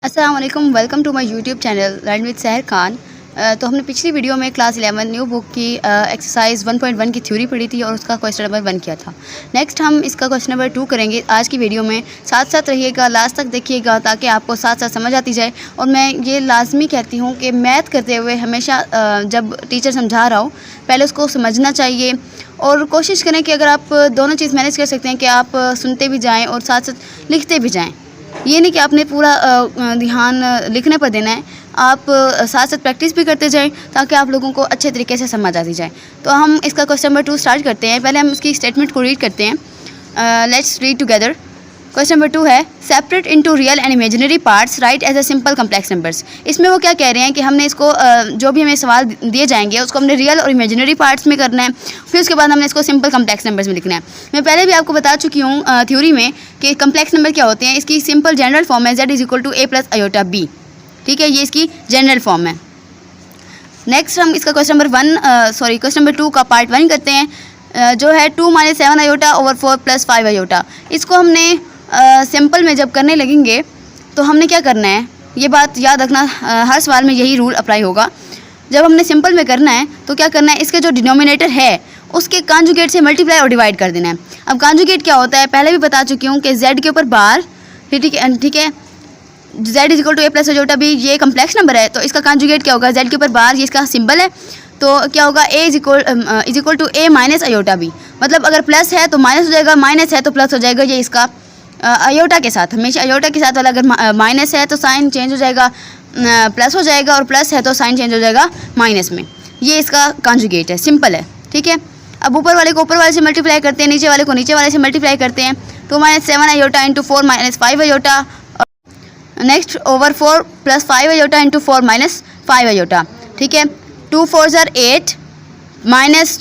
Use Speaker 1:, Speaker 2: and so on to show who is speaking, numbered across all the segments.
Speaker 1: अस्सलाम वालेकुम, welcome to my YouTube channel learn with Sahar Khan. तो हमने पिछली वीडियो में क्लास 11 न्यू बुक की एक्सरसाइज 1.1 की थ्योरी पढ़ी थी और उसका क्वेश्चन नंबर 1 किया था। नेक्स्ट हम इसका क्वेश्चन नंबर 2 करेंगे आज की वीडियो में। साथ साथ रहिएगा, लास्ट तक देखिएगा ताकि आपको साथ साथ समझ आती जाए। और मैं ये लाजमी कहती हूँ कि मैथ करते हुए हमेशा जब टीचर समझा रहा हो पहले उसको समझना चाहिए और कोशिश करें कि अगर आप दोनों चीज़ मैनेज कर सकते हैं कि आप सुनते भी जाएँ और साथ साथ लिखते भी जाएँ। ये नहीं कि आपने पूरा ध्यान लिखने पर देना है, आप साथ साथ प्रैक्टिस भी करते जाएं ताकि आप लोगों को अच्छे तरीके से समझ आती जाए। तो हम इसका क्वेश्चन नंबर 2 स्टार्ट करते हैं। पहले हम उसकी स्टेटमेंट को रीड करते हैं। Let's read together. Question number 2 है separate into real and imaginary parts write as a simple complex numbers. इसमें वो क्या कह रहे हैं कि हमने इसको जो भी हमें सवाल दिए जाएंगे उसको हमने रियल और इमेजिनरी पार्ट्स में करना है, फिर उसके बाद हमने इसको सिंपल कम्प्लेक्स नंबर्स में लिखना है। मैं पहले भी आपको बता चुकी हूँ थ्योरी में कि कम्प्लेक्स नंबर क्या होते हैं। इसकी सिंपल जनरल फॉर्म है z is equal to a plus iota b। ठीक है, ये इसकी जनरल फॉर्म है। नेक्स्ट हम इसका क्वेश्चन नंबर 2 का पार्ट 1 करते हैं, जो है 2 - 7 आयोटा ओवर 4 + 5 आयोटा। इसको हमने सिंपल में जब करने लगेंगे तो हमने क्या करना है, ये बात याद रखना, हर सवाल में यही रूल अप्लाई होगा। जब हमने सिंपल में करना है तो क्या करना है, इसके जो डिनोमिनेटर है उसके कॉन्जुगेट से मल्टीप्लाई और डिवाइड कर देना है। अब कॉन्जुगेट क्या होता है पहले भी बता चुकी हूँ कि z के ऊपर बार, ठीक है, z is equal to a plus iota b, ये कम्प्लेक्स नंबर है तो इसका कॉन्जुगेट क्या होगा, z के ऊपर बार, ये इसका सिंबल है तो क्या होगा a is equal to a minus iota b। मतलब अगर प्लस है तो माइनस हो जाएगा, माइनस है तो प्लस हो जाएगा। ये इसका आयोटा के साथ, हमेशा आयोटा के साथ वाला अगर माइनस है तो साइन चेंज हो जाएगा, प्लस हो जाएगा, और प्लस है तो साइन चेंज हो जाएगा माइनस में। ये इसका कॉन्जुगेट है, सिंपल है। ठीक है, अब ऊपर वाले को ऊपर वाले से मल्टीप्लाई करते हैं, नीचे वाले को नीचे वाले से मल्टीप्लाई करते हैं। 2 - 7 iota into 4 - 5 iota. Next over 4 + 5 iota into 4 - 5 iota. ठीक है, 2 × 4 = 8 माइनस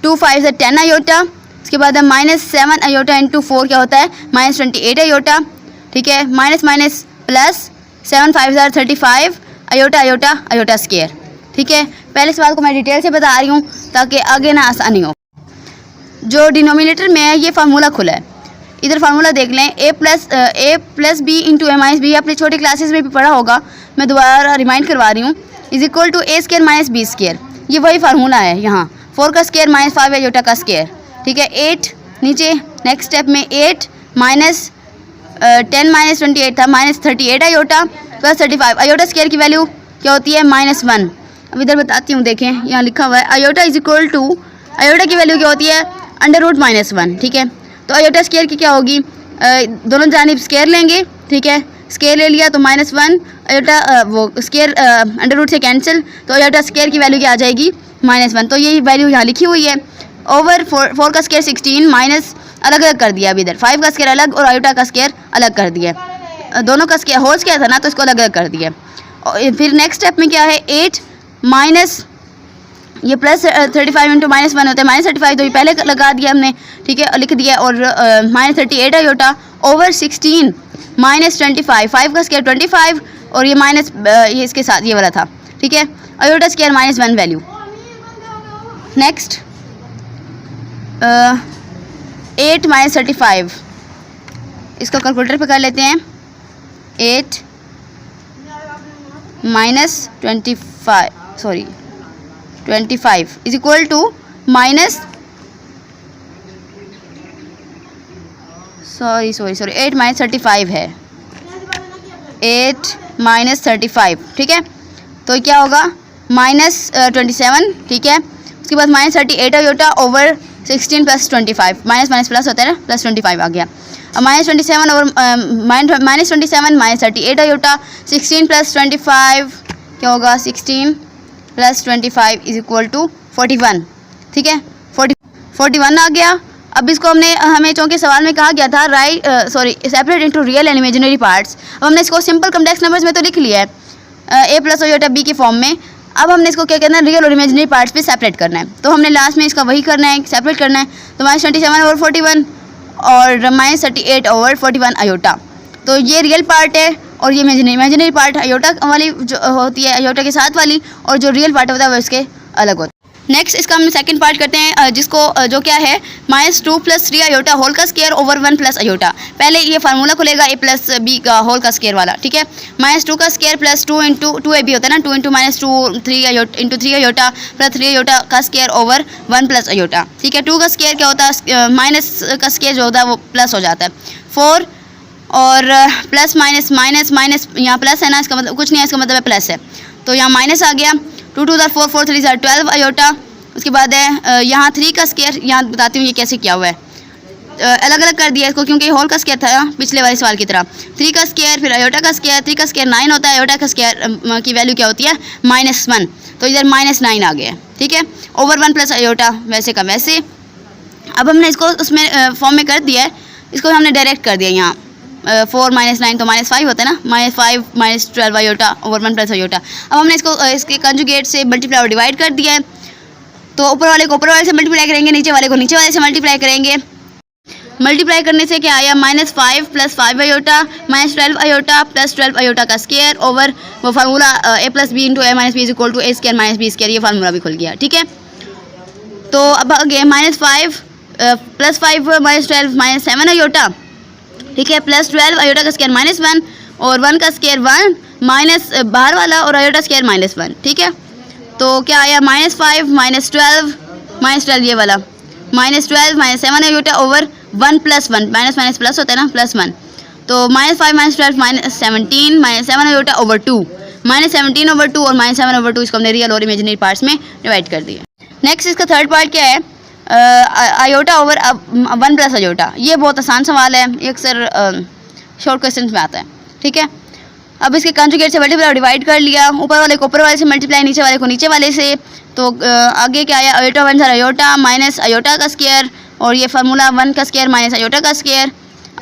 Speaker 1: 2 × 5 = 10 आयोटा। उसके बाद -7 आयोटा इंटू 4 क्या होता है -28 आयोटा। ठीक है, minus minus plus 7 × 5 = 35 iota iota iota square. ठीक है, पहले सवाल को मैं डिटेल से बता रही हूँ ताकि आगे ना आसानी हो। जो डिनोमिनेटर में है ये फार्मूला खुला है, इधर फार्मूला देख लें, a plus b into a minus B. आपने छोटी क्लासेस में भी पढ़ा होगा, मैं दोबारा रिमाइंड करवा रही हूँ। Is equal to a square minus b square, ये वही फार्मूला है यहाँ। 4 का स्क्वायर माइनस 5 आयोटा का स्क्वायर। ठीक है, 8 नीचे नेक्स्ट स्टेप में 8 माइनस 10 - 28 था -38 आयोटा प्लस 35 आयोटा स्क्वायर की वैल्यू क्या होती है -1। अब इधर बताती हूँ, देखें यहाँ लिखा हुआ है iota is equal to, iota की वैल्यू क्या होती है √-1। ठीक है, तो आयोटा स्क्वायर की क्या होगी, दोनों जानिब स्क्वायर लेंगे। ठीक है, स्क्वायर ले लिया तो -1 आयोटा, वो स्क्वायर अंडर से कैंसिल, तो आयोटा स्क्वायर की वैल्यू क्या आ जाएगी -1। तो ये वैल्यू यहाँ लिखी हुई है। ओवर 4 का स्क्वायर 16 माइनस अलग अलग कर दिया। अब इधर 5 का स्क्वायर अलग और आयोटा का स्क्वायर अलग कर दिया, दोनों का स्क्वायर होल स्क्वायर था ना तो इसको अलग अलग कर दिया। और फिर नेक्स्ट स्टेप में क्या है 8 माइनस ये प्लस 35 इंटू -1 होता है -35, तो ये पहले लगा दिया हमने। ठीक है, लिख दिया। और -38 आयोटा ओवर 16 -25, 5 का स्क्वायर 25 और ये माइनस ये इसके साथ ये वाला था। ठीक है, आयोटा स्क्वायर -1 वैल्यू। नेक्स्ट 8 - 35, इसको कैलकुलेटर पे कर लेते हैं। 8 - 25 इज इक्वल टू माइनस 8 - 35 है, 8 - 35। ठीक है, तो क्या होगा -27। ठीक है, उसके बाद -38 iota over 16 + 25, minus minus plus होता है ना, +25 आ गया। अब -27 और -27 -38 आयोटा 16 + 25 क्या होगा 16 + 25 इज इक्वल टू 41। ठीक है, 41 आ गया। अब इसको हमें चूँकि सवाल में कहा गया था separate into real and imaginary parts. अब हमने इसको सिंपल कम्प्लेक्स नंबर्स में तो लिख लिया है a प्लस आयोटा b की फॉर्म में। अब हमने इसको क्या करना है, रियल और इमेजिनरी पार्ट्स पे सेपरेट करना है। तो हमने लास्ट में इसका वही करना है, सेपरेट करना है। तो -27 ओवर 41 और -38 ओवर 41 आयोटा, तो ये रियल पार्ट है और ये इमेजिनरी पार्ट आयोटा वाली जो होती है, आयोटा के साथ वाली, और जो रियल पार्ट होता है वो इसके अलग होता है। नेक्स्ट इसका हम सेकंड पार्ट करते हैं, जिसको जो क्या है -2 + 3 अयोटा होल का स्क्वायर ओवर 1 + अयोटा। पहले ये फार्मूला खुलेगा a + b का होल का स्क्वायर वाला, ठीक है। -2 का स्क्वायर प्लस 2 × 2ab होता है ना, 2 × -2 3 अयोटा × 3 अयोटा प्लस 3 अयोटा का स्क्वायर ओवर 1 + अयोटा, ठीक है। 2 का स्क्वायर क्या होता है, माइनस का स्क्वायर जो होता है वो प्लस हो जाता है। 4 और प्लस माइनस माइनस माइनस, यहाँ प्लस है ना, इसका मतलब कुछ नहीं है, इसका मतलब है प्लस है, तो यहाँ माइनस आ गया। 2 × 2 = 4 4 × 3 = 12 अयोटा। उसके बाद है यहाँ 3 का स्क्वायर, यहाँ बताती हूँ ये कैसे किया हुआ है, अलग अलग कर दिया इसको क्योंकि होल का स्क्वायर था पिछले वाले सवाल की तरह। 3 का स्क्वायर फिर अयोटा का स्क्वायर, 3 का स्क्वायर 9 होता है, अयोटा का स्क्वायर की वैल्यू क्या होती है -1, तो इधर -9 आ गया, ठीक है। ओवर 1 + अयोटा वैसे का वैसे। अब हमने इसको उसमें फॉर्म में कर दिया है, इसको हमने डायरेक्ट कर दिया यहाँ 4 - 9 तो -5 होता है ना, -5 - 12 अयोटा ओवर 1 + अयोटा। अब हमने इसको इसके कंजुगेट से मल्टीप्लाई और डिवाइड कर दिया है, तो ऊपर वाले को ऊपर वाले से मल्टीप्लाई करेंगे, नीचे वाले को नीचे वाले से मल्टीप्लाई करेंगे। मल्टीप्लाई करने से क्या आया, -5 + 5 अयोटा -12 अयोटा प्लस 12 अयोटा का स्क्वायर ओवर वो formula a + b × a - b = a² - b², ये फार्मूला भी खुल गया, ठीक है। तो अब आगे -5 + 5 -12 -7 अयोटा, ठीक है, प्लस 12 अयोटा का स्क्वायर -1 और 1 का स्क्वायर 1 माइनस बाहर वाला और अयोटा स्क्वायर -1, ठीक है। तो क्या आया, -5 -12 ये वाला -12 -7 iota over 1 + 1, minus minus plus होता है ना, +1, तो -5 -12 -17 -7 अयोटा ओवर 2, -17 ओवर 2 और -7 ओवर 2, इसको हमने रियल और इमेजिनरी पार्ट्स में डिवाइड कर दिया। नेक्स्ट इसका थर्ड पार्ट क्या है, अयोटा ओवर 1 + अयोटा। ये बहुत आसान सवाल है, ये अक्सर शॉर्ट क्वेश्चन में आता है, ठीक है। अब इसके कंजुगेट से मल्टीप्लाई और डिवाइड कर लिया, ऊपर वाले को ऊपर वाले से मल्टीप्लाई, नीचे वाले को नीचे वाले से, तो आगे क्या आया, अयोटा 1 अयोटा माइनस अयोटा का स्क्वायर, और ये फार्मूला 1 का स्क्वायर माइनस अयोटा का स्क्वायर,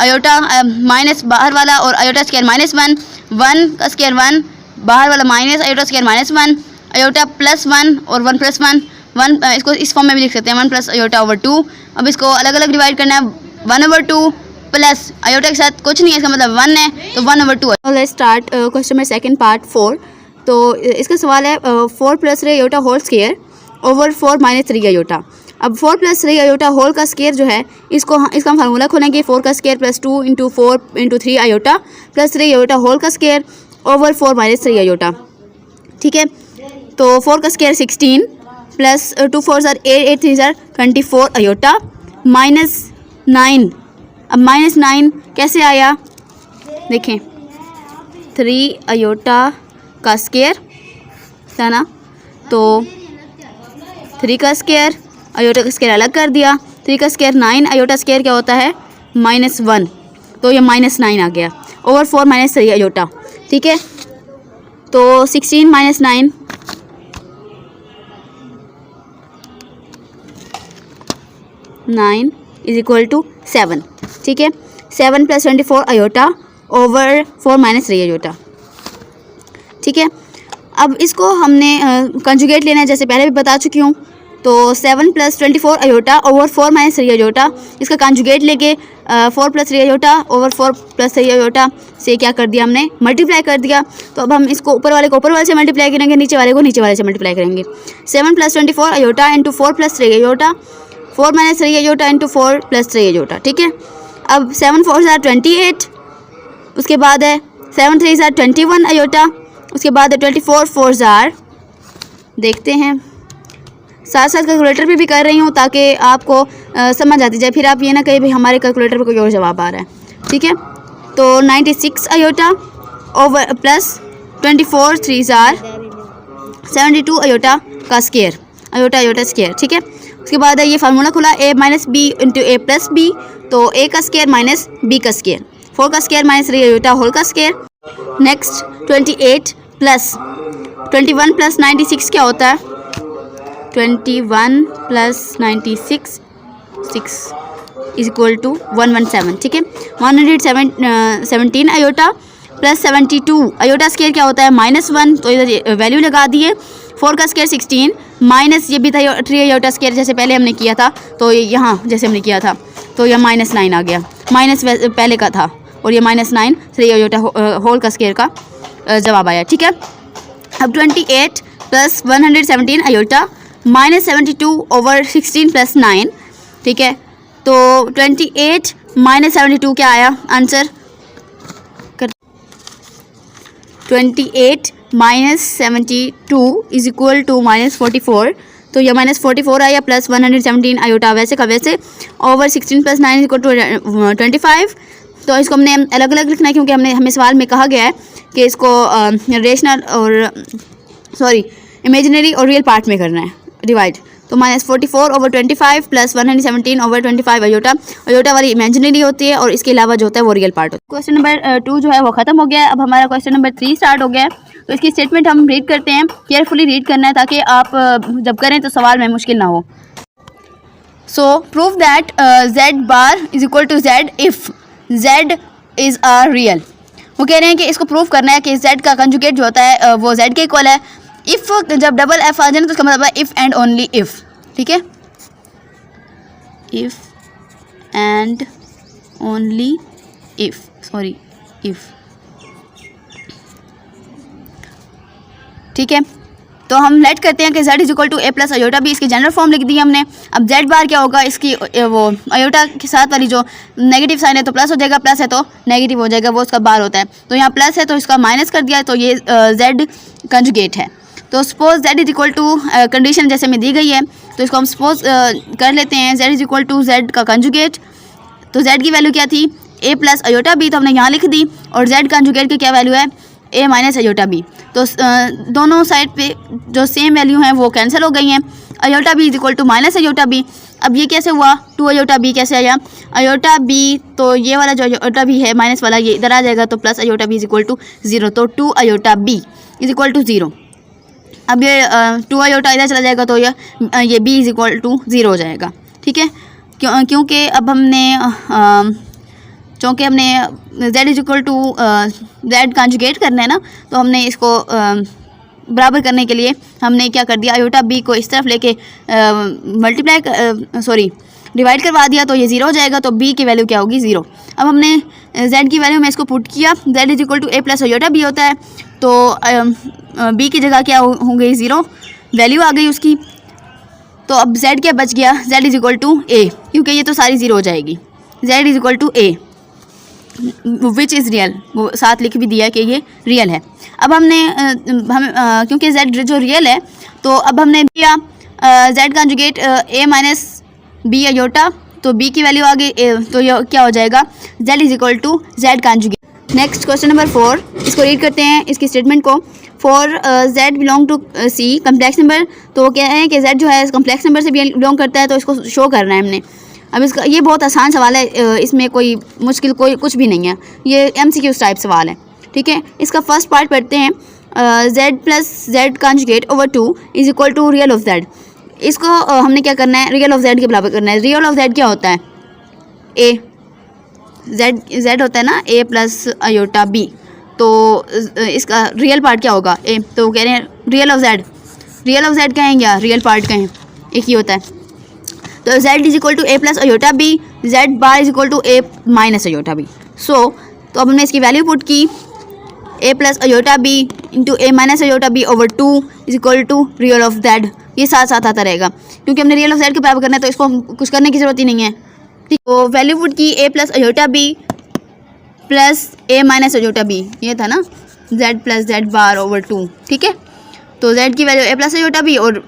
Speaker 1: अयोटा माइनस बाहर वाला और अयोटा स्क्वायर -1, 1 का स्क्वायर 1 बाहर वाला माइनस अयोटा स्क्वायर -1, अयोटा +1 और 1 + 1 1, इसको इस फॉर्म में भी लिख सकते हैं 1 + अयोटा ओवर 2। अब इसको अलग अलग डिवाइड करना है, 1/2 प्लस अयोटा के साथ कुछ नहीं है, इसका मतलब 1 है, तो 1/2। लेट्स स्टार्ट क्वेश्चन में सेकंड पार्ट 4। तो इसका सवाल है 4 + 3 iota whole square over 4 - 3 iota. अब 4 + 3 अयोटा होल का स्क्वायर जो है, इसको इसका हम फार्मूला खोलेंगे, 4 का square plus 2 × 4 × 3 iota plus 3 iota whole का स्क्वायर ओवर 4 - 3 अयोटा, ठीक है। तो 4 का स्क्वायर 16 प्लस 2 4 = 8 8 3 = 24 अयोटा -9। अब -9 कैसे आया, देखें, 3 अयोटा का स्क्वायर था ना, तो 3 का स्क्वायर अयोटा का स्क्वायर अलग कर दिया, 3 का स्क्वायर 9 अयोटा स्क्वायर क्या होता है -1, तो ये -9 आ गया ओवर 4 - 3 अयोटा, ठीक है। तो 16 - 9 9 = 7, ठीक है। 7 + 24 अयोटा ओवर 4 - 3 अयोटा, ठीक है। अब इसको हमने कंजुगेट लेना है, जैसे पहले भी बता चुकी हूँ। तो 7 + 24 अयोटा ओवर 4 - 3 अयोटा, इसका कंजुगेट लेके 4 + 3 अयोटा ओवर 4 + 3 अयोटा से क्या कर दिया, हमने मल्टीप्लाई कर दिया। तो अब हम इसको ऊपर वाले को ऊपर वाले से मल्टीप्लाई करेंगे, नीचे वाले को नीचे वाले से मल्टीप्लाई करेंगे। 7 + 24 अयोटा × 4 + 3 अयोटा, 4 - 3 अयोटा × 4 + 3 अयोटा, ठीक है। अब 7 4 = 28, उसके बाद है 7 3 = 21 अयोटा, उसके बाद है 24 4 = देखते हैं, साथ साथ कैलकुलेटर पे भी कर रही हूँ ताकि आपको समझ आती जाए, फिर आप ये ना कहीं भी हमारे कैलकुलेटर पे कोई और जवाब आ रहा है, ठीक है। तो 96 अयोटा ओवर प्लस 24 3 = 72 अयोटा का स्क्वायर, अयोटा स्क्वायर, ठीक है। उसके बाद है ये फार्मूला खुला a - b × a + b, तो a का स्क्वायर माइनस b का स्क्वायर, 4 का स्क्वायर -3 अयोटा होल का स्क्वायर। नेक्स्ट 28 + 21 + 96 क्या होता है, 21 + 96 6 = 117, ठीक है। 117 अयोटा प्लस 72 अयोटा स्क्वायर क्या होता है -1, तो इधर वैल्यू लगा दिए। 4 का स्क्वायर 16 माइनस ये भी था 3 अयोटा स्क्वायर जैसे पहले हमने किया था, तो यहाँ जैसे हमने किया था, तो यह -9 आ गया, माइनस पहले का था और ये -9 3 अयोटा होल का स्क्वायर का जवाब आया, ठीक है। अब 28 + 117 अयोटा -72/16 + 9, ठीक है। तो 28 - 72 क्या आया आंसर? 28 - 72 = -44। तो ये -44 आया प्लस 117 आयोटा वैसे का वैसे ओवर 16 + 9 = 25। तो इसको हमने अलग अलग लिखना है क्योंकि हमें सवाल में कहा गया है कि इसको रेशनल और इमेजिनरी और रियल पार्ट में करना है डिवाइड। तो -44/25 प्लस 117/25 अयोटा वाली इमेजिनरी होती है और इसके अलावा जो होता है वो रियल पार्ट होता है। क्वेश्चन नंबर 2 जो है वो ख़त्म हो गया है। अब हमारा क्वेश्चन नंबर 3 स्टार्ट हो गया है। तो इसकी स्टेटमेंट हम रीड करते हैं, केयरफुली रीड करना है ताकि आप जब करें तो सवाल में मुश्किल ना हो। So prove that Z bar is equal to Z if Z is a real. वो कह रहे हैं कि इसको प्रूव करना है कि Z का कंजुगेट जो होता है वो Z के इक्वल है। इफ़ जब डबल एफ आ जाए तो उसका मतलब है इफ़ एंड ओनली इफ़, ठीक है। इफ़ एंड ओनली इफ़, ठीक है। तो हम लेट करते हैं कि Z is equal to A + iota B, इसकी जनरल फॉर्म लिख दी हमने। अब Z बार क्या होगा, इसकी वो अयोटा के साथ वाली जो नेगेटिव साइन है तो प्लस हो जाएगा, प्लस है तो नेगेटिव हो जाएगा, वो उसका बार होता है। तो यहाँ प्लस है तो इसका माइनस कर दिया, तो ये Z कंजुगेट है। तो suppose Z is equal to condition जैसे में दी गई है तो इसको हम सपोज कर लेते हैं Z is equal to Z का कंजुगेट। तो Z की वैल्यू क्या थी, A + अयोटा B, तो हमने यहाँ लिख दी। और Z कंजुगेट की क्या वैल्यू है, A - अयोटा B। तो दोनों साइड पे जो सेम वैल्यू हैं वो कैंसिल हो गई हैं। Iota B is equal to minus iota B। अब ये कैसे हुआ, 2 अयोटा B कैसे आया, अयोटा B तो ये वाला जो अयोटा B है माइनस वाला ये इधर आ जाएगा, तो plus iota B is equal to 0। तो 2 iota B is equal to 0। अब ये 2 अयोटा इधर चला जाएगा तो ये B इज इक्वल टू 0 हो जाएगा, ठीक है। क्योंकि अब हमने चूँकि हमने Z is equal to Z conjugate करना है ना, तो हमने इसको बराबर करने के लिए हमने क्या कर दिया, अयोटा B को इस तरफ लेके डिवाइड करवा दिया, तो ये 0 हो जाएगा। तो B की वैल्यू क्या होगी, 0। अब हमने Z की वैल्यू में इसको पुट किया, Z is equal to A + iota B होता है। तो B की जगह क्या हो गई, 0 वैल्यू आ गई उसकी। तो अब Z क्या बच गया, Z is equal to A, क्योंकि ये तो सारी 0 हो जाएगी। Z is equal to A which is real, वो साथ लिख भी दिया कि ये रियल है। अब हमने क्योंकि Z जो रियल है तो अब हमने दिया Z conjugate A - B iota, तो B की वैल्यू आ गई, तो ये क्या हो जाएगा, Z is equal to Z conjugate. Next question number 4, इसको रीड करते हैं इसकी स्टेटमेंट को। For Z belong to C complex number, तो वो कह रहे हैं कि Z जो है कम्प्लेक्स नंबर से बिलोंग करता है, तो इसको शो करना है हमने। अब इसका ये बहुत आसान सवाल है, इसमें कोई मुश्किल कुछ भी नहीं है, ये MCQ टाइप सवाल है, ठीक है। इसका फर्स्ट पार्ट पढ़ते हैं, Z + Z conjugate over 2 is equal to real of Z। इसको हमने क्या करना है, रियल ऑफ Z के बराबर करना है। रियल ऑफ Z क्या होता है, A, Z होता है ना A + अयोटा B, तो इसका रियल पार्ट क्या होगा, A। तो कह रहे हैं रियल ऑफ Z कहें या रियल पार्ट कहें, एक ही होता है। तो Z is equal to A + iota B, Z bar is equal to A - iota B। तो अब हमने इसकी वैल्यू पुट की, A + iota B into A - iota B over 2 is equal to real of Z। ये साथ साथ आता रहेगा क्योंकि हमने रियल ऑफ Z के बराबर करना है, तो इसको हम कुछ करने की ज़रूरत ही नहीं है, ठीक। तो वैल्यू पुट की A + iota B plus A - iota B, ये था ना Z + Z बार ओवर 2, ठीक है। तो Z की वैल्यू A + अयोटा B और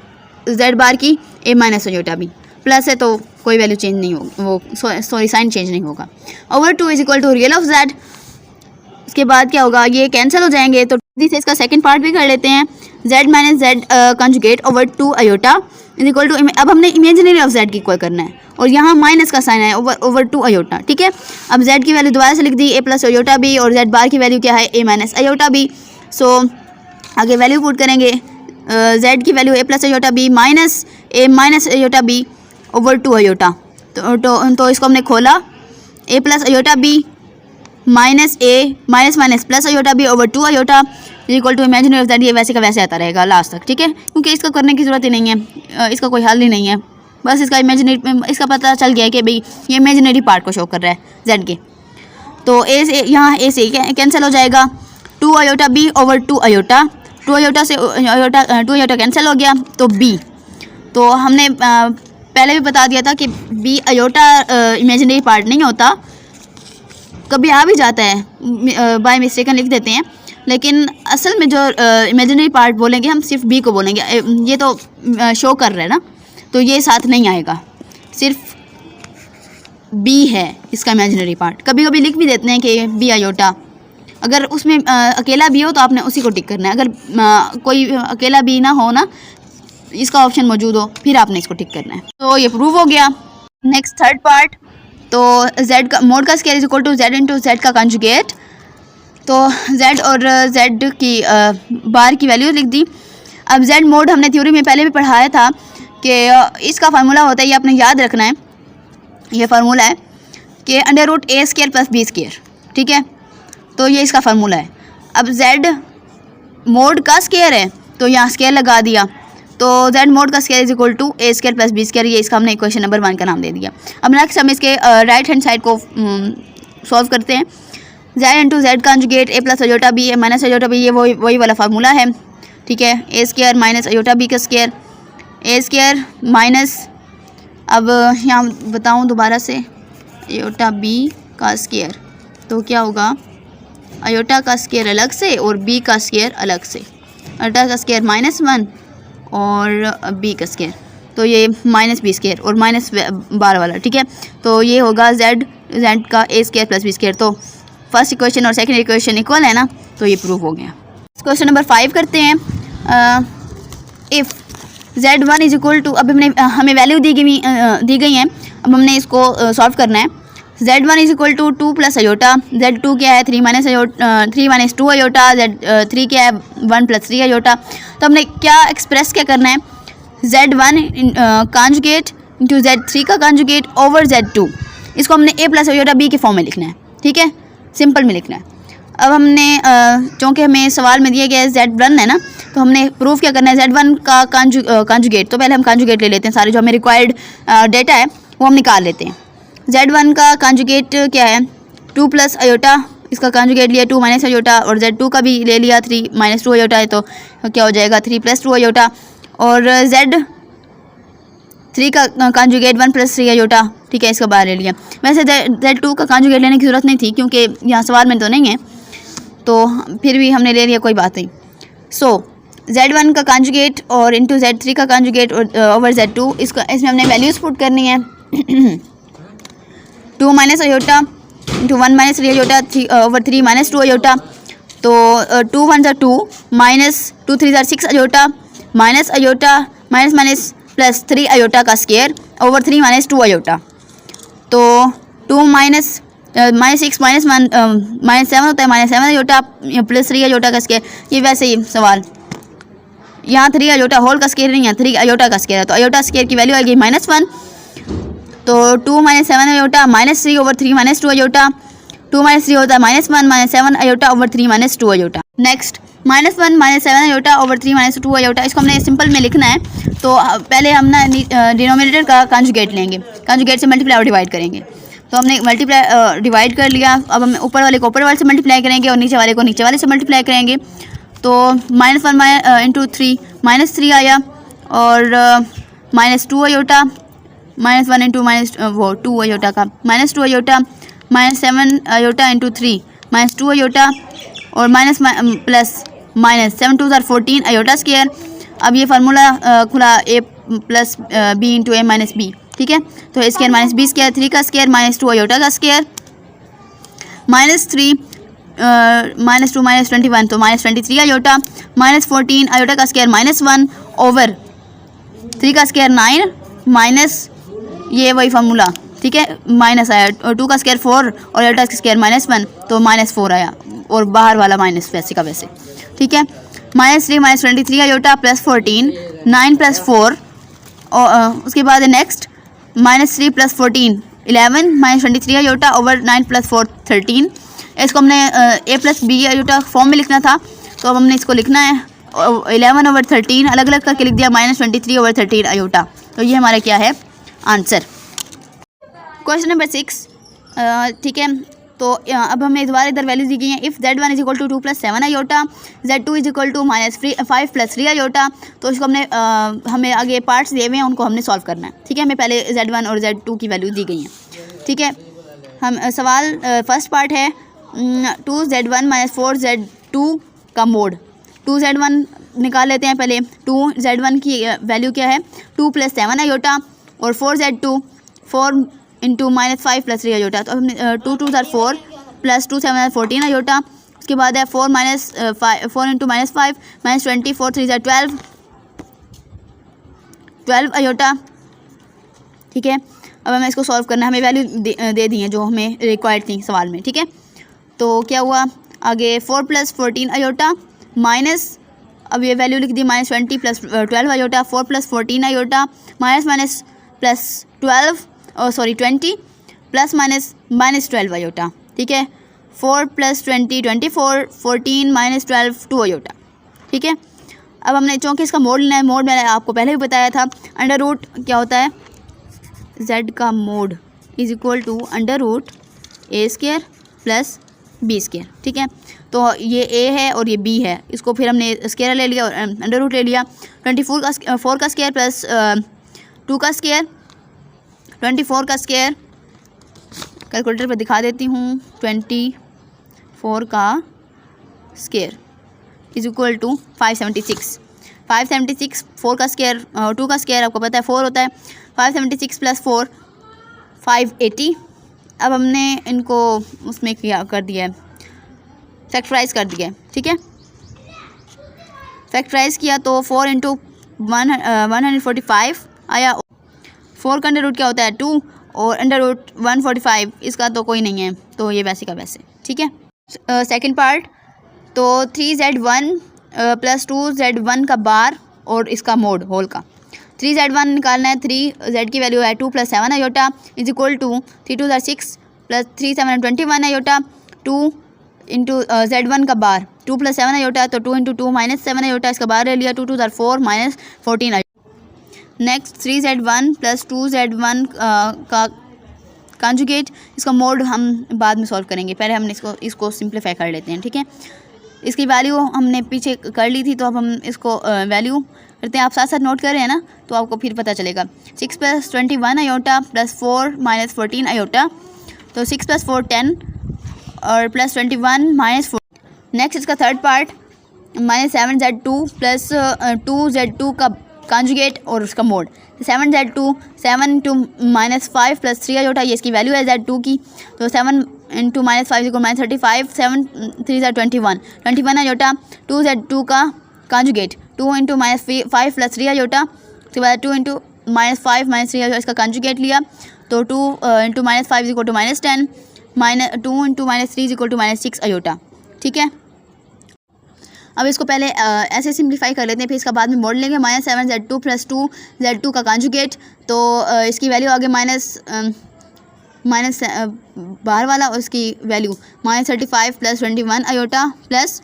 Speaker 1: Z बार की A - अयोटा B, प्लस है तो कोई वैल्यू चेंज नहीं होगी, वो साइन चेंज नहीं होगा। Over 2 is equal to real of Z। इसके बाद क्या होगा, ये कैंसिल हो जाएंगे, तो से इसका सेकंड पार्ट भी कर लेते हैं। Z - Z conjugate over 2 iota is equal to, अब हमने इमेजिनरी ऑफ Z की इक्वल करना है और यहाँ माइनस का साइन है ओवर 2 अयोटा, ठीक है। अब Z की वैल्यू दोबारा से लिख दी, A + अयोटा B, और Z बार की वैल्यू क्या है, A - अयोटा B। सो आगे वैल्यू पुट करेंगे, Z की value A + iota B minus A - iota B over 2 iota. तो इसको हमने खोला, A + iota B minus A minus plus iota B over 2 iota equal to imaginary of Z। ये वैसे का वैसे आता रहेगा लास्ट तक, ठीक है, क्योंकि इसका करने की ज़रूरत ही नहीं है, इसका कोई हल ही नहीं है, बस इसका पता चल गया है कि भाई ये इमेजिनरी पार्ट को शो कर रहा है Z के। तो A से यहाँ A से कैंसिल हो जाएगा, 2 iota B over 2 iota, 2 iota से 2 अयोटा कैंसिल हो गया, तो B तो हमने पहले भी बता दिया था कि बी आयोटा इमेजिनरी पार्ट नहीं होता, कभी आ भी जाता है, बाय मिस्टेकन लिख देते हैं, लेकिन असल में जो इमेजिनरी पार्ट बोलेंगे हम सिर्फ बी को बोलेंगे। ये तो शो कर रहा है ना, तो ये साथ नहीं आएगा, सिर्फ बी है इसका इमेजिनरी पार्ट। कभी कभी लिख भी देते हैं कि बी आयोटा, अगर उसमें अकेला बी हो तो आपने उसी को टिक करना है। अगर कोई अकेला बी ना हो ना, इसका ऑप्शन मौजूद हो, फिर आपने इसको टिक करना है। तो ये प्रूव हो गया। नेक्स्ट थर्ड पार्ट, तो z का मोड का square is equal to z into Z का कंजुगेट। तो z और z की बार की वैल्यू लिख दी। अब z मोड हमने थ्योरी में पहले भी पढ़ाया था कि इसका फार्मूला होता है, ये आपने याद रखना है, ये फार्मूला है कि अंडर रूट ए स्क्वायर प्लस बी स्क्वायर, ठीक है। तो ये इसका फार्मूला है। अब z मोड का स्क्वायर है तो यहाँ स्क्वायर लगा दिया, तो z मोड का square is equal to A square plus B square, ये इसका हमने इक्वेशन नंबर 1 का नाम दे दिया। अब नेक्स्ट हम इसके राइट हैंड साइड को सॉल्व करते हैं। z इंटू जेड कंजुगेट ए प्लस अयोटा बी ए माइनस अयोटा बी, ये वही वाला फार्मूला है, ठीक है। ए स्क्वायर माइनस अयोटा बी का स्क्वायर, ए स्क्वायर माइनस, अब यहाँ बताऊँ दोबारा से, अयोटा बी का स्क्वायर, तो क्या होगा, अयोटा का स्क्वायर अलग से और बी का स्क्वायर अलग से, अयोटा का स्क्वायर -1 और बी का स्क्वायर, तो ये माइनस बी स्क्वायर और माइनस बार वाला, ठीक है। तो ये होगा जेड का ए स्क्वायर प्लस बी स्क्वायर। तो फर्स्ट इक्वेशन और सेकंड इक्वेशन इक्वल है ना, तो ये प्रूव हो गया। क्वेश्चन नंबर 5 करते हैं। If z1 is equal to, अब हमें वैल्यू दी गई है, अब हमने इसको सॉल्व करना है। z1 is equal to 2 plus iota, z2 क्या है 3 माइनस 2 अयोटा, z3 क्या है 1 प्लस 3 अयोटा। तो हमने क्या एक्सप्रेस क्या करना है, z1 कॉन्जुगेट इंटू z3 का कॉन्जुगेट ओवर z2, इसको हमने a प्लस अयोटा b के फॉर्म में लिखना है, ठीक है, सिंपल में लिखना है। अब हमने चूँकि हमें सवाल में दिया गया है z1 है ना, तो हमने प्रूफ क्या करना है, z1 का कॉन्जुगेट, तो पहले हम कॉन्जुगेट ले लेते हैं, सारे जो हमें रिक्वायर्ड डेटा है वो हम निकाल लेते हैं। z1 का कॉन्जुगेट क्या है 2 प्लस अयोटा, इसका कॉन्जुगेट लिया 2 माइनस अयोटा, और z2 का भी ले लिया 3 माइनस 2 अयोटा है, तो क्या हो जाएगा 3 प्लस 2 अयोटा, और z3 का कॉन्जुगेट 1 प्लस 3 अयोटा, ठीक है, इसका बाहर ले लिया। वैसे z2 का कॉन्जुगेट लेने की ज़रूरत नहीं थी क्योंकि यहाँ सवाल में तो नहीं है, तो फिर भी हमने ले लिया, कोई बात नहीं। सो z1 का कॉन्जुगेट और इंटू z3 का कॉन्जुगेट ओवर z2, इसमें हमने वैल्यूज़ पुट करनी है। 2 minus iota into 1 minus 3 iota over 3 minus 2 iota, तो 2 1 2 minus 2 3 6 iota minus iota minus minus plus 3 iota का स्क्वायर ओवर 3 माइनस 2 अयोटा, तो 2 माइनस 6 माइनस 1 माइनस 7 होता है, माइनस 7 अयोटा प्लस 3 अयोटा का स्क्वायर। ये वैसे ही सवाल, यहाँ 3 अयोटा होल का स्क्वायर नहीं है, 3 अयोटा का स्क्वायर है, तो अयोटा स्क्वायर की वैल्यू आएगी -1, तो 2 minus 7 iota minus 3 over 3 minus 2 iota, 2 minus 3 होता है -1 minus 7 iota over 3 minus 2 iota. Next -1 minus 7 iota over 3 minus 2 iota, इसको हमने सिंपल में लिखना है, तो पहले हम ना डिनोमिनेटर का कॉन्जुगेट लेंगे, कॉन्जुगेट से मल्टीप्लाई और डिवाइड करेंगे, तो हमने मल्टीप्लाई डिवाइड कर लिया। अब हम ऊपर वाले को ऊपर वाले से मल्टीप्लाई करेंगे और नीचे वाले को नीचे वाले से मल्टीप्लाई करेंगे, तो -1 इंटू 3 -3 आया, और -2 अयोटा -1 इंटू -2 अयोटा का -2 अयोटा -7 अयोटा इंटू 3 -2 अयोटा, और minus plus minus 7 2 14 iota square. अब ये फार्मूला खुला a plus B into A minus B, ठीक है, तो A square minus B square 3 का स्क्वायर -2 अयोटा का स्क्वायर, -3 -2 -21, तो -23 अयोटा -14 अयोटा का स्क्वायर -1 ओवर 3 का स्क्वायर 9 माइनस ये वही फार्मूला, ठीक है, माइनस आया, और 2 का स्क्वायर 4 और अयोटा का स्क्वायर -1, तो -4 आया, और बाहर वाला माइनस वैसे का वैसे, ठीक है। -3 -23 अयोटा प्लस 14 9 प्लस 4, और उसके बाद next -3 plus 14 11 -23 iota over 9 plus 4 13। इसको हमने a plus B iota form में लिखना था, तो अब हमने इसको लिखना है 11 ओवर 13 अलग अलग करके लिख दिया, -23 ओवर 13 अयोटा। तो ये हमारा क्या है आंसर। क्वेश्चन नंबर 6, ठीक है, तो अब हमें दोबारा इधर वैल्यूज दी गई हैं। If Z1 is equal to 2 + 7 iota, Z2 is equal to -5 + 3 iota. तो इसको हमने हमें आगे पार्ट्स दिए हुए हैं, उनको हमने सॉल्व करना है। ठीक है, हमें पहले Z1 और Z2 की वैल्यू दी गई हैं। ठीक है, हम सवाल फर्स्ट पार्ट है 2Z1 - 4Z2 का मोड। 2Z1 निकाल लेते हैं पहले। 2Z1 की वैल्यू क्या है 2 + 7 आयोटा, और 4Z2 4 इंटू -5 + 3 आयोटा। तो अब हमने 2 2 = 4 + 2 7 14 आयोटा। उसके बाद है 4 इंटू -5 -20 4 3 = 12 आयोटा। ठीक है, अब हमें इसको सॉल्व करना है। हमें वैल्यू दे दी हैं जो हमें रिक्वायर्ड थी सवाल में। ठीक है, तो क्या हुआ आगे 4 + 14 आयोटा माइनस, अब ये वैल्यू लिख दी -20 + 12 iota, 4 + 14 iota minus plus 12 20 plus minus 12 iota. ठीक है, 4 + 20 24 14 - 12 2 आयोटा। ठीक है, अब हमने चूँकि इसका मोड लेना है, मोड मैंने आपको पहले भी बताया था, अंडर रूट क्या होता है z का mode is equal to √a² + b²। ठीक है, तो ये a है और ये b है, इसको फिर हमने स्क्वायर ले लिया और अंडर रूट ले लिया। 4 का स्क्वायर प्लस 2 का स्क्वायर, 24 का स्क्वायर कैलकुलेटर पर दिखा देती हूँ, 24 का स्क्वायर इज इक्वल टू 576। 4 का स्क्वायर 2 का स्क्वायर आपको पता है 4 होता है। 576 + 4 580। अब हमने इनको उसमें किया कर दिया है, फैक्टराइज कर दिया है। ठीक है, फैक्टराइज किया तो 4 इंटू 145 आया। 4 का अंडर रूट क्या होता है 2, और अंडर रूट 145 इसका तो कोई नहीं है, तो ये वैसे का वैसे। ठीक है, सेकंड पार्ट, तो 3Z1 + 2Z1 का बार और इसका मोड होल का। 3Z1 निकालना है। 3Z की वैल्यू है 2 + 7 iota is equal to 3 2 = 6 + 3 7 21 iota. 2 into Z1 का बार 2 + 7 आयोटा, तो 2 इंटू 2 -7 आयोटा, इसका बार ले लिया। 2 2 = 4 -14 आयोटा। नेक्स्ट 3Z1 + 2Z1 का कॉन्जुगेट, इसका मोड हम बाद में सॉल्व करेंगे, पहले हमने इसको सिंप्लीफाई कर लेते हैं। ठीक है, इसकी वैल्यू हमने पीछे कर ली थी, तो अब हम इसको वैल्यू करते हैं। आप साथ साथ नोट कर रहे हैं ना, तो आपको फिर पता चलेगा। 6 + 21 आयोटा + 4 -14 आयोटा, तो 6 + 4 10 और + 21 -4। नेक्स्ट इसका थर्ड पार्ट -7Z2 + 2Z2 का कॉन्जुगेट और उसका मोड। 7Z2 7 इंटू -5 + 3 आयोटा, ये इसकी वैल्यू है Z2 की, तो 7 इंटू -5 = -35, 7 3 = 21 आयोटा। 2Z2 का कॉन्जुगेट 2 इंटू -5 + 3 आयोटा, उसके बाद 2 इंटू -5 - 3 आयोटा, इसका कॉन्जुगेट लिया, तो 2 इंटू -5 = -10 2 इंटू -3 = -6 आयोटा। ठीक है, अब इसको पहले ऐसे सिंप्लीफाई कर लेते हैं, फिर इसका बाद में मोड लेंगे। -7Z2 + 2Z2 का कॉन्जुगेट, तो इसकी वैल्यू आगे माइनस बाहर वाला, और इसकी वैल्यू -35 + 21 आयोटा प्लस,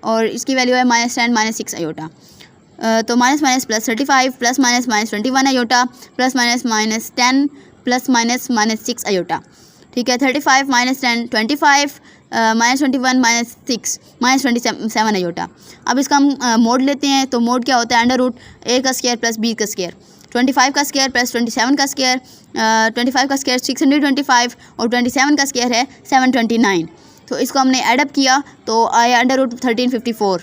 Speaker 1: और इसकी वैल्यू है -10 - 6 आयोटा। तो minus minus +35 plus minus -21 iota plus minus -10 plus -6 iota. ठीक है, 35 - 10 25 -21 - 6 -27 आयोटा। अब इसका हम मोड लेते हैं, तो मोड क्या होता है √a का स्क्वायर प्लस b का स्क्वायर। 25 का स्क्वायर प्लस 27 का स्क्वायर, 25 का स्क्वायर 625 और 27 का स्क्वायर है 729। तो इसको हमने एडअप किया तो आया √1354,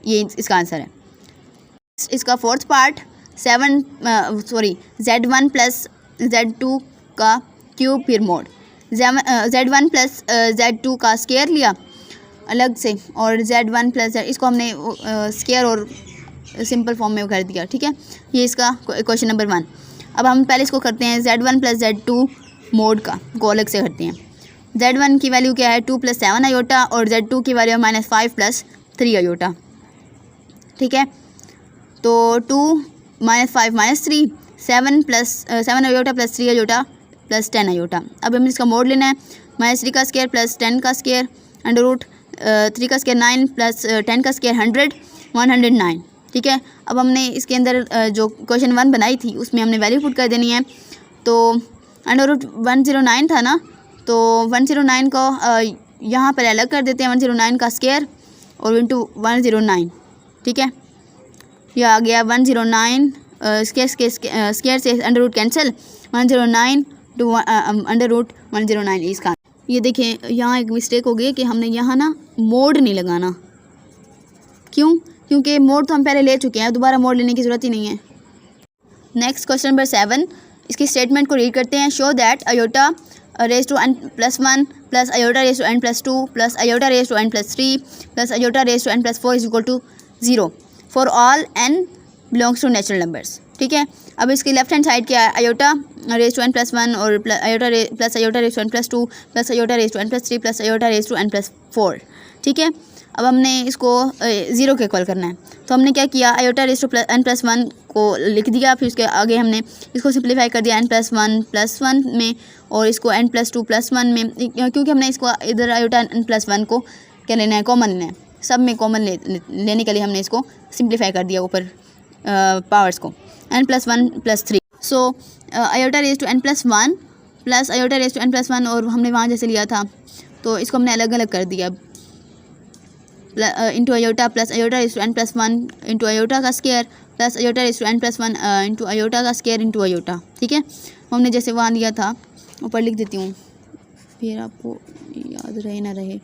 Speaker 1: ये इसका आंसर है। इसका फोर्थ पार्ट Z1 + Z2 का क्यूब फिर मोड। Z1 + Z2 का स्क्वायर लिया अलग से, और Z1 + इसको हमने स्क्वायर और सिंपल फॉर्म में कर दिया। ठीक है, ये इसका क्वेश्चन नंबर 1। अब हम पहले इसको करते हैं Z1 + Z2 मोड का, को अलग से करते हैं। Z1 की वैल्यू क्या है 2 + 7 आयोटा, और Z2 की वैल्यू है -5 + 3 आयोटा। ठीक है, तो 2 -5 - 3 7 iota plus 3 iota plus 10 iota. अब हमें इसका मोड लेना है। -3 का स्क्वायर प्लस 10 का स्क्वायर √3 का स्क्वायर 9 प्लस 10 का स्क्वायर 109। ठीक है, अब हमने इसके अंदर जो क्वेश्चन 1 बनाई थी उसमें हमने वैल्यू पुट कर देनी है। तो √109 था ना, तो 109 को यहाँ पर अलग कर देते हैं, 109 का स्क्वायर और इंटू 109, ठीक है। यह आ गया 109 स्क्वायर से under root cancel, 109 to under root 109 इसका। ये देखें यहाँ एक मिस्टेक हो गई कि हमने यहाँ ना मोड नहीं लगाना। क्यों? क्योंकि मोड तो हम पहले ले चुके हैं, दोबारा मोड लेने की ज़रूरत ही नहीं है। नेक्स्ट क्वेश्चन नंबर 7, इसकी स्टेटमेंट को रीड करते हैं। Show that iota raise to n + 1 plus iota raise to n + 2 plus iota raise to n + 3 plus iota raise to n + 4 is equal to 0 for all n belongs to natural numbers, ठीक है। अब इसकी left hand side क्या है, aorta raise to n + 1 और plus iota raise to n + 2 plus iota raise to n + 3 plus iota raise to n + 4, ठीक है। अब हमने इसको 0 के इक्वल करना है, तो हमने क्या किया, अयोटा रेज टू n + 1 को लिख दिया, फिर उसके आगे हमने इसको सिंप्लीफाई कर दिया n + 1 + 1 में और इसको n + 2 + 1 में, क्योंकि हमने इसको इधर अयोटा n + 1 को क्या लेना है, कॉमन लेना है, सब में कॉमन लेने के लिए हमने इसको सिंप्लीफाई कर दिया ऊपर पावर्स को, n + 1 + 3। So iota raise to n + 1 plus iota raise to n + 1 और हमने वहाँ जैसे लिया था तो इसको हमने अलग अलग कर दिया, into iota plus iota raise to n + 1 into iota का square plus iota raise to n + 1 into iota का स्क्वायर इंटू अयोटा, ठीक है। हमने जैसे वहाँ दिया था, ऊपर लिख देती हूँ फिर आपको याद रहे ना रहे।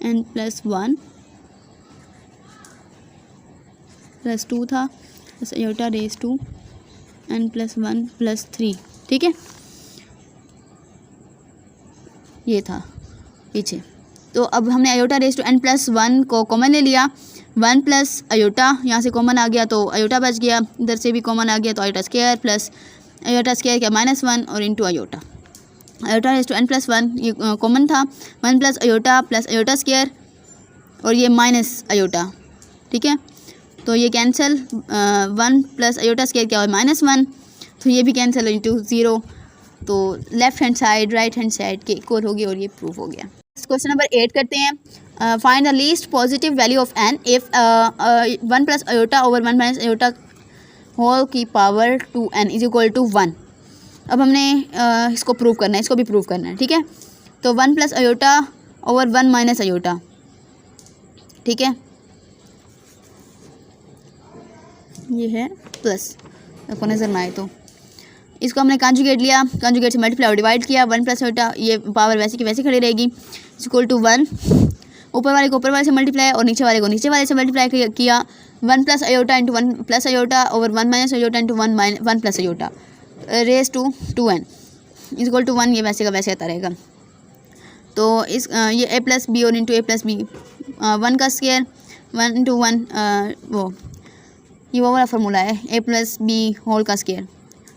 Speaker 1: n + 1 + 2 था plus iota raise to n + 1 + 3, ठीक है, ये था पीछे। तो अब हमने अयोटा रेज टू n + 1 को कॉमन ले लिया, 1 प्लस अयोटा यहाँ से कॉमन आ गया तो अयोटा बच गया, इधर से भी कॉमन आ गया तो iota square plus iota square क्या -1 और into iota. Iota raise to n + 1 ये कॉमन था, 1 प्लस अयोटा स्क्वायर और ये माइनस अयोटा, ठीक है। तो ये कैंसिल, 1 प्लस अयोटा स्क्वायर क्या है -1, तो ये भी कैंसिल इंटू 0, तो left hand side right hand side के इक्वल हो गई और ये प्रूफ हो गया। क्वेश्चन नंबर 8 करते हैं। Find the least positive value of n if 1 plus iota over 1 minus iota whole की power 2n is equal to 1। अब हमने इसको प्रूव करना है, इसको भी प्रूव करना है, ठीक है। तो 1 plus iota over 1 minus aorta, ठीक है, ये है प्लस, आपको नज़र ना आए तो इसको हमने कॉन्जुगेट लिया, कॉन्जुगेट से मल्टीप्लाई और डिवाइड किया, 1 प्लस अयोटा ये पावर वैसे की वैसे खड़ी रहेगी इक्वल टू 1, ऊपर वाले को ऊपर वाले से मल्टीप्लाई और नीचे वाले को नीचे वाले से मल्टीप्लाई किया, 1 plus iota into 1 plus iota over 1 minus iota into 1 plus iota raise to 2n equal to 1, ये वैसे का वैसे आता रहेगा। तो इस ये a प्लस बी और इंटू a प्लस बी, 1 का स्क्वायर 1 इंटू 1 वो ये वाला फार्मूला है a प्लस बी होल का स्क्वायर,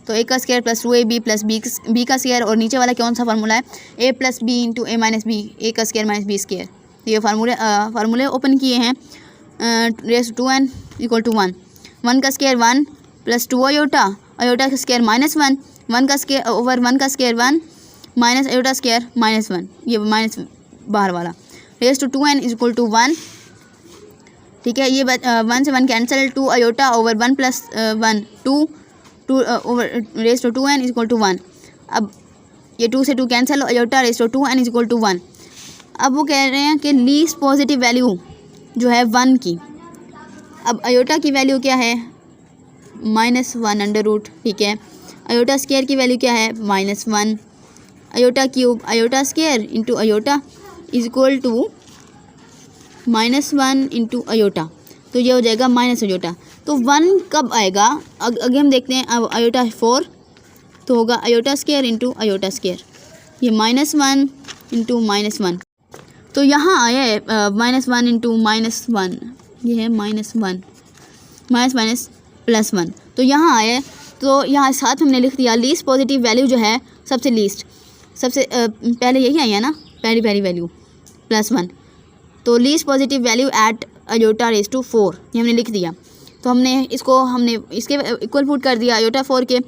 Speaker 1: तो a का square plus 2ab plus b का स्क्वायर और नीचे वाला कौन सा फार्मूला है a plus B into a minus B, a का स्क्वायर माइनस बी स्क्वायर। तो ये फार्मूले ओपन किए हैं, raise to 2n equal to 1, 1 का स्क्वायर 1 प्लस 2 अयोटा का स्क्वायर -1, 1 का स्क्वायर ओवर 1 का स्क्वायर 1 माइनस अयोटा स्क्वायर -1, ये माइनस बाहर वाला raise to 2n is equal to 1, ठीक है। ये 1 से 1 cancel, 2 iota over 1 plus 1 2 over raise to 2n is equal to 1। अब ये 2 से 2 cancel, iota raise to 2n is equal to 1। अब वो कह रहे हैं कि लीस्ट पॉजिटिव वैल्यू जो है 1 की, अब अयोटा की वैल्यू क्या है -1 अंडर रूट, ठीक है। अयोटा स्क्वायर की वैल्यू क्या है -1, iota cube iota square into iota is equal to -1 into iota, तो ये हो जाएगा माइनस अयोटा। तो 1 कब आएगा, आगे हम देखते हैं। अब अयोटा 4 तो होगा iota square into iota square, ये -1 इंटू -1, तो यहाँ आया है -1 इंटू -1, ये है -1 माइनस +1, तो यहाँ आया है। तो यहाँ साथ हमने लिख दिया लीस्ट पॉजिटिव वैल्यू जो है सबसे लीस्ट, सबसे पहले यही आई है ना, पहली वैल्यू +1, तो least positive value at iota raise to 4 ये हमने लिख दिया। तो हमने इसके इक्वल पुट कर दिया अयोटा 4 के,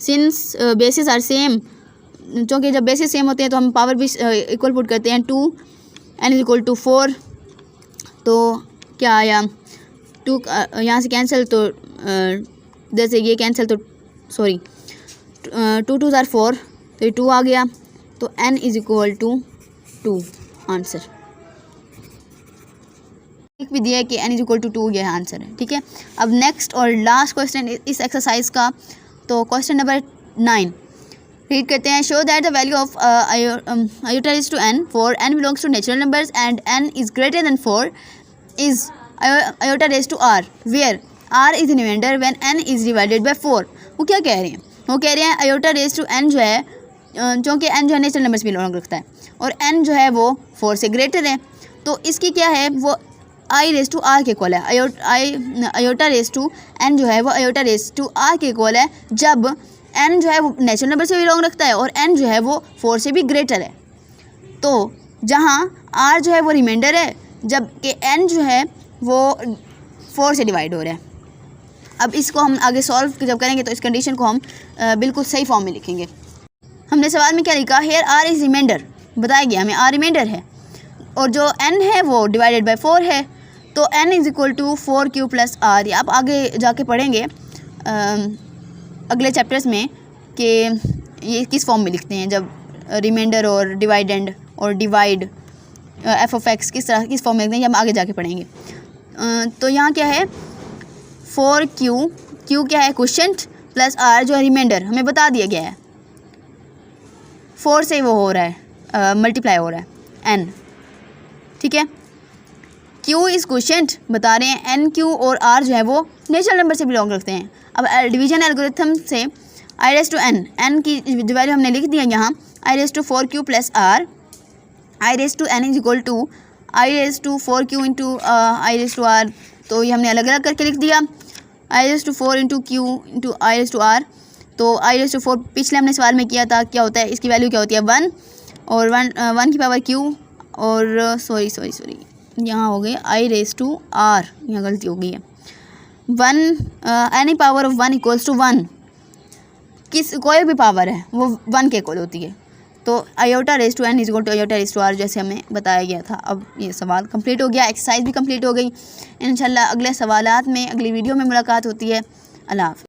Speaker 1: सिंस बेसिस आर सेम, क्योंकि जब बेसिस सेम होते हैं तो हम पावर भी इक्वल पुट करते हैं, 2n इज इक्वल टू 4, तो क्या आया टू यहाँ से कैंसिल, तो जैसे ये कैंसिल, तो सॉरी 2 2 ज़ार 4, तो ये 2 आ गया, तो n is equal to 2 answer. एक भी दिया है कि n इज़ इक्वल टू 2 ये आंसर है, ठीक है। अब नेक्स्ट और लास्ट क्वेश्चन इस एक्सरसाइज का, तो क्वेश्चन नंबर 9 रीड करते हैं। Show that the value of iota raise to n for n belongs to natural numbers and n is greater than 4 is iota raise to r where r is remainder when n is divided by 4। वो क्या कह रहे हैं? वो कह रहे हैं iota raise to n जो है, क्योंकि n जो है नेचुरल नंबर्स बिलोंग रखता है और n जो है वो 4 से ग्रेटर है, तो इसकी क्या है, वो आई रेज़ टू आर के इक्वल है। आयोटा रेज़ टू n जो है वो आयोटा रेज़ टू r के इक्वल है जब n जो है वो नेचुरल नंबर से बिलोंग रखता है और n जो है वो 4 से भी ग्रेटर है। तो जहाँ r जो है वो रिमाइंडर है, जबकि n जो है वो 4 से डिवाइड हो रहा है। अब इसको हम आगे सॉल्व जब करेंगे तो इस कंडीशन को हम बिल्कुल सही फॉर्म में लिखेंगे। हमने सवाल में क्या लिखा, हेयर r इज़ रिमाइंडर, बताया गया हमें r रिमाइंडर है और जो n है वो डिवाइडेड बाय 4 है, तो n is equal to 4q plus r। ये आप आगे जाके पढ़ेंगे अगले चैप्टर्स में कि ये किस फॉर्म में लिखते हैं, जब रिमाइंडर और डिवाइडेंड और डिवाइड एफ ऑफ एक्स किस फॉर्म में लिखते हैं, ये हम आगे जाके पढ़ेंगे। तो यहाँ क्या है, 4q क्या है क्वोशेंट, प्लस r जो है रिमाइंडर, हमें बता दिया गया है 4 से वो हो रहा है मल्टीप्लाई हो रहा है n, ठीक है। q इज़ क्वोशेंट बता रहे हैं, n q और r जो है वो नेचुरल नंबर से बिलोंग रखते हैं। अब डिवीजन एल्गोरिथम से i रेज़ टू n की वैल्यू हमने लिख दिया यहाँ, i raise to 4q plus r, i raise to n is equal to i raise to 4q into i raise to r, तो ये हमने अलग अलग करके लिख दिया, i raise to 4 into q into i raise to r। तो i raise to 4 पिछले हमने सवाल में किया था, क्या होता है, इसकी वैल्यू क्या होती है 1 और 1 की पावर q और सॉरी यहाँ हो गई i रेज़ टू r, यहाँ गलती हो गई है, 1 any power of 1 equals to 1, कोई भी पावर है वो 1 के इक्वल होती है। तो iota raise to n is equal to iota raise to r जैसे हमें बताया गया था। अब ये सवाल कंप्लीट हो गया, एक्सरसाइज भी कंप्लीट हो गई। इंशाल्लाह अगले सवालात में अगली वीडियो में मुलाकात होती है। अल्लाह हाफ़िज़।